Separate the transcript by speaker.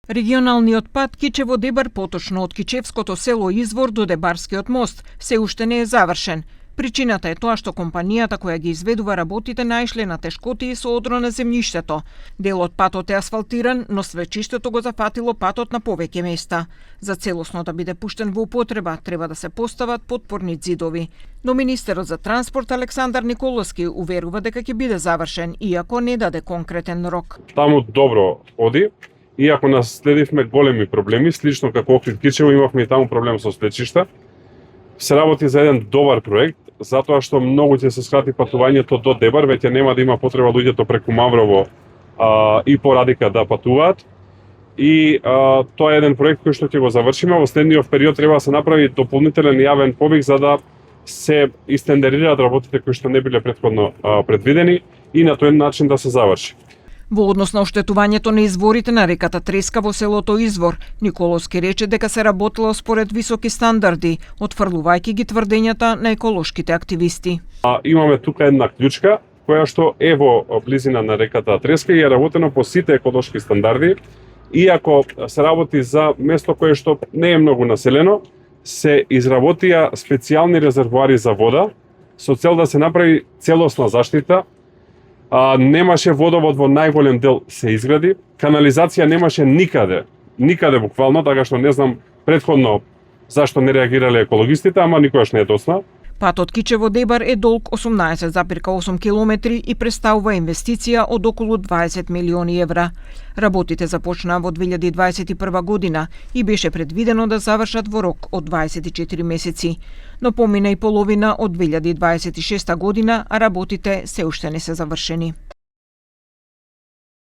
Speaker 1: Регионалниот пат Кичево-Дебар, поточно од Кичевското село Извор до Дебарскиот мост, се уште не е завршен. Причината е тоа што компанијата која ги изведува работите наишле на тешкотии со одро на земјиштето. Дел од патот е асфалтиран, но свлечиштето го зафатило патот на повеќе места. За целосно да биде пуштен во употреба, треба да се постават потпорни ѕидови. Но министерот за транспорт Александар Николовски уверува дека ќе биде завршен, иако не даде конкретен рок.
Speaker 2: Таму добро оди. Иако наследивме големи проблеми, слично како Охрид Кичево, имавме и таму проблем со свлечишта. Се работи за еден добар проект, затоа што многу ќе се скрати патувањето до Дебар, веќе нема да има потреба луѓето преку Маврово и по Радика да патуваат. И тоа е еден проект кој што ќе го завршиме. Во следниот период треба да се направи дополнителен јавен повик за да се истендерираат работите кои што не биле претходно предвидени и на тој начин да се заврши.
Speaker 1: Во однос на оштетувањето на изворите на реката Треска во селото Извор, Николовски рече дека се работело според високи стандарди, отфрлувајќи ги тврдењата на еколошките активисти.
Speaker 2: Имаме тука една клучка која што е во близина на реката Треска и е работено по сите еколошки стандарди. Иако се работи за место кое што не е многу населено, се изработија специјални резервоари за вода со цел да се направи целосна заштита. Немаше водовод во најголем дел се изгради, канализација немаше никаде буквално, така што не знам претходно зашто не реагирале екологистите, ама никогаш не е доцна.
Speaker 1: Патот Кичево-Дебар е долг 18,8 километри и представува инвестиција од околу 20 милиони евра. Работите започнаа во 2021 година и беше предвидено да завршат во рок од 24 месеци. Но помина и половина од 2026 година, а работите се уште не се завршени.